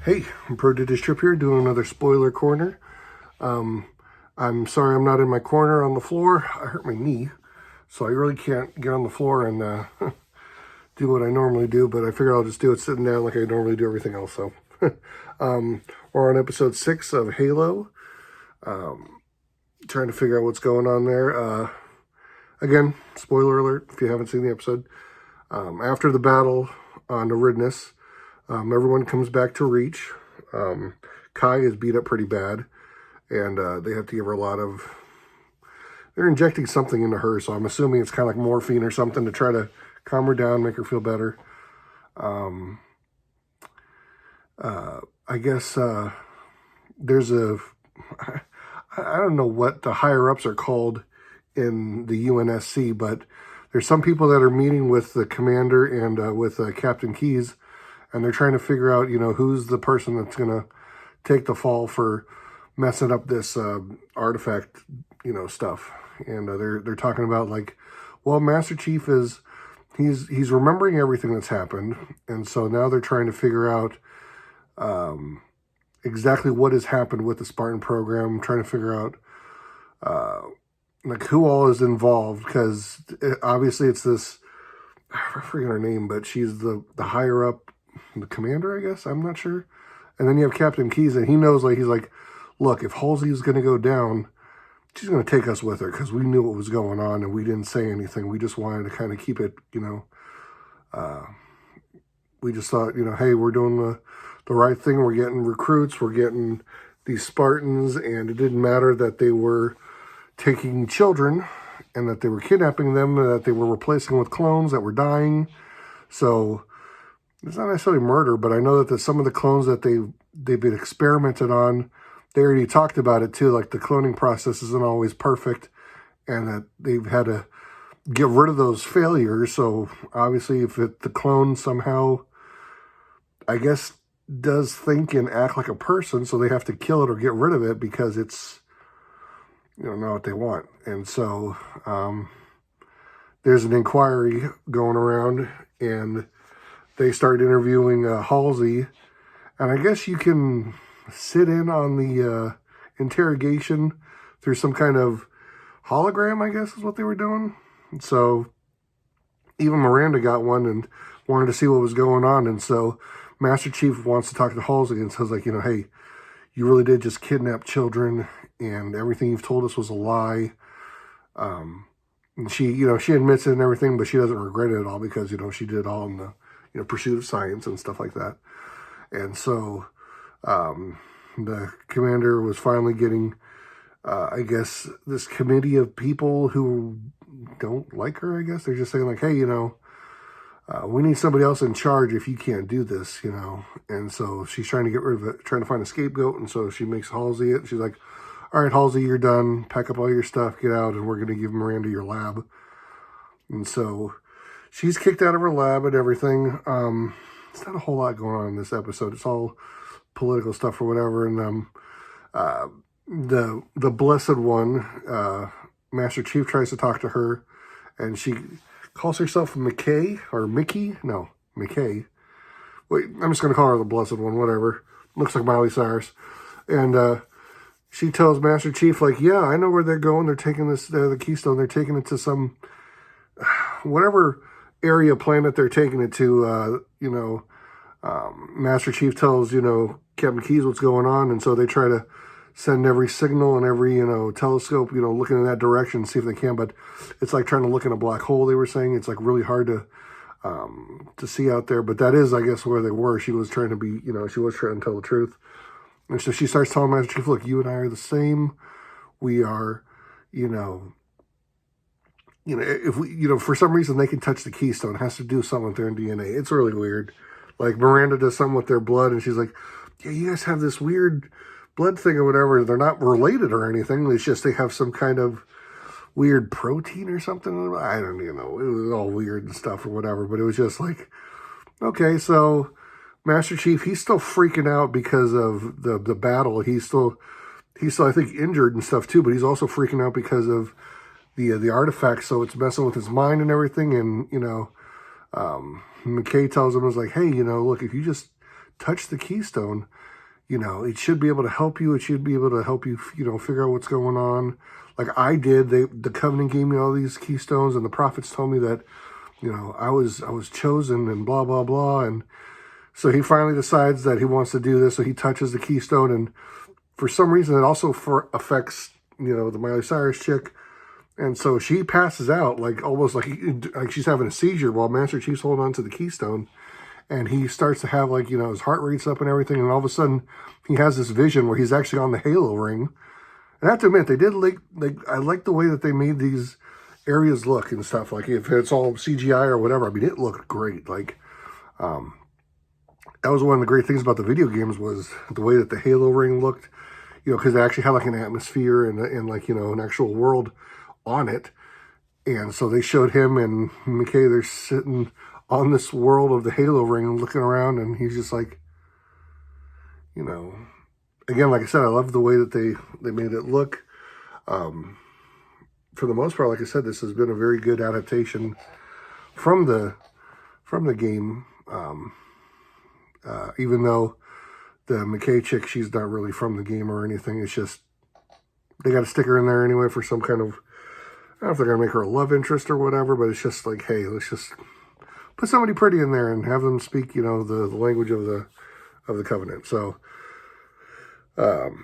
Hey, ProdigiousTrip here, doing another spoiler corner. I'm sorry I'm not in my corner on the floor. I hurt my knee, so I really can't get on the floor and do what I normally do, but I figure I'll just do it sitting down like I normally do everything else. So we're on episode 6 of Halo, trying to figure out what's going on there. Again, spoiler alert if you haven't seen the episode. After the battle on Eridnus, everyone comes back to Reach. Kai is beat up pretty bad, and they have to give her a lot of... They're injecting something into her, so I'm assuming it's kind of like morphine or something to try to calm her down, make her feel better. I guess there's a... I don't know what the higher-ups are called in the UNSC, but there's some people that are meeting with the commander and with Captain Keyes, and they're trying to figure out, who's the person that's going to take the fall for messing up this artifact, stuff. And they're talking about, like, well, Master Chief is, he's remembering everything that's happened, and so now they're trying to figure out exactly what has happened with the Spartan program, trying to figure out, like, who all is involved, because obviously it's this, I forget her name, but she's the higher up, the commander, I guess, I'm not sure. And then you have Captain Keyes, and he knows, like, he's like, look, if Halsey's going to go down, she's going to take us with her, because we knew what was going on, and we didn't say anything. We just wanted to kind of keep it, we just thought, hey, we're doing the right thing. We're getting recruits. We're getting these Spartans, and it didn't matter that they were taking children and that they were kidnapping them and that they were replacing with clones that were dying. So it's not necessarily murder, but I know that some of the clones that they've been experimented on, they already talked about it too, like the cloning process isn't always perfect, and that they've had to get rid of those failures. So obviously if the clone somehow, I guess, does think and act like a person, so they have to kill it or get rid of it because it's, not what they want. And so there's an inquiry going around, and they start interviewing Halsey, and I guess you can sit in on the interrogation through some kind of hologram, I guess is what they were doing. So even Miranda got one and wanted to see what was going on, and so Master Chief wants to talk to Halsey and says, like, hey, you really did just kidnap children, and everything you've told us was a lie. And she, she admits it and everything, but she doesn't regret it at all because, she did it all in the, pursuit of science and stuff like that. And so the commander was finally getting, I guess, this committee of people who don't like her, I guess. They're just saying, like, hey, we need somebody else in charge if you can't do this, And so she's trying to get rid of it, trying to find a scapegoat. And so she makes Halsey it. She's like, all right, Halsey, you're done. Pack up all your stuff, get out, and we're going to give Miranda your lab. And so she's kicked out of her lab and everything. It's not a whole lot going on in this episode. It's all political stuff or whatever. And the Blessed One, Master Chief, tries to talk to her, and she calls herself McKay, or Mickey? No, McKay. Wait, I'm just going to call her the Blessed One, whatever. Looks like Miley Cyrus. And she tells Master Chief, like, yeah, I know where they're going. They're taking this, the Keystone. They're taking it to some, whatever area planet they're taking it to, Master Chief tells, Captain Keyes what's going on. And so they try to send every signal and every, telescope, looking in that direction, see if they can. But it's like trying to look in a black hole, they were saying. It's like really hard to see out there. But that is, I guess, where they were. She was trying to be, she was trying to tell the truth. And so she starts telling Master Chief, look, you and I are the same. We are, if we, for some reason they can touch the Keystone. It has to do something with their DNA. It's really weird. Like Miranda does something with their blood, and she's like, yeah, you guys have this weird blood thing or whatever. They're not related or anything. It's just they have some kind of weird protein or something. I don't even know. It was all weird and stuff or whatever. But it was just like, okay, so Master Chief, he's still freaking out because of the battle. He's still, I think, injured and stuff too. But he's also freaking out because of the artifact. So it's messing with his mind and everything. And McKay tells him, was like, hey, look, if you just touch the keystone, you know, it should be able to help you. It should be able to help you, you know, figure out what's going on. Like I did. The covenant gave me all these keystones, and the prophets told me that, you know, I was chosen and blah, blah, blah. And so he finally decides that he wants to do this. So he touches the keystone, and for some reason it also affects, you know, the Miley Cyrus chick. And so she passes out, like almost like she's having a seizure while Master Chief's holding on to the keystone. And he starts to have, like, you know, his heart rate's up and everything. And all of a sudden he has this vision where he's actually on the Halo ring. And I have to admit, they did I like the way that they made these areas look and stuff. Like if it's all CGI or whatever, I mean, it looked great. Like, that was one of the great things about the video games was the way that the Halo ring looked, you know, because they actually had like an atmosphere and like, you know, an actual world on it. And so they showed him and McKay, they're sitting on this world of the Halo ring and looking around, and he's just like, you know, again, like I said, I love the way that they made it look. For the most part, like I said, this has been a very good adaptation from the game. Even though the McKay chick, she's not really from the game or anything. It's just they got to stick her in there anyway for some kind of, I don't know if they're going to make her a love interest or whatever, but it's just like, hey, let's just put somebody pretty in there and have them speak, you know, the language of the covenant. So, you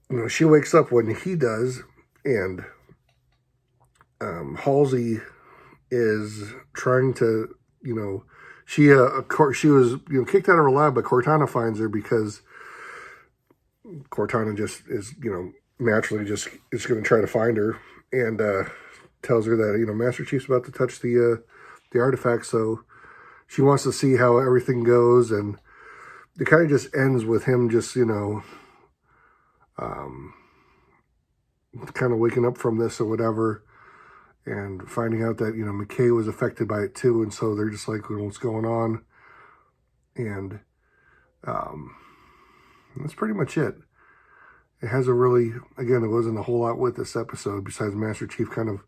know, she wakes up when he does, and Halsey is trying to, you know, she was, you know, kicked out of her lab, but Cortana finds her because Cortana just is, you know, naturally just is going to try to find her, and tells her that, you know, Master Chief's about to touch the artifact, so she wants to see how everything goes. And it kind of just ends with him just, you know, kind of waking up from this or whatever, and finding out that, you know, McKay was affected by it too, and so they're just like, what's going on? And that's pretty much it. It has a really, again, it wasn't a whole lot with this episode besides Master Chief kind of,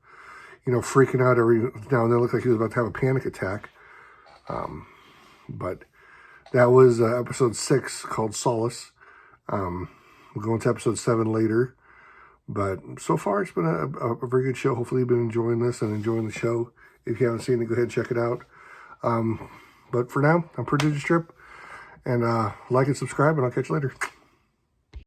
you know, freaking out every now and then. It looked like he was about to have a panic attack. But that was episode 6 called Solace. We'll go into episode 7 later. But so far, it's been a very good show. Hopefully you've been enjoying this and enjoying the show. If you haven't seen it, go ahead and check it out. But for now, I'm ProdigiousTrip. And like and subscribe, and I'll catch you later.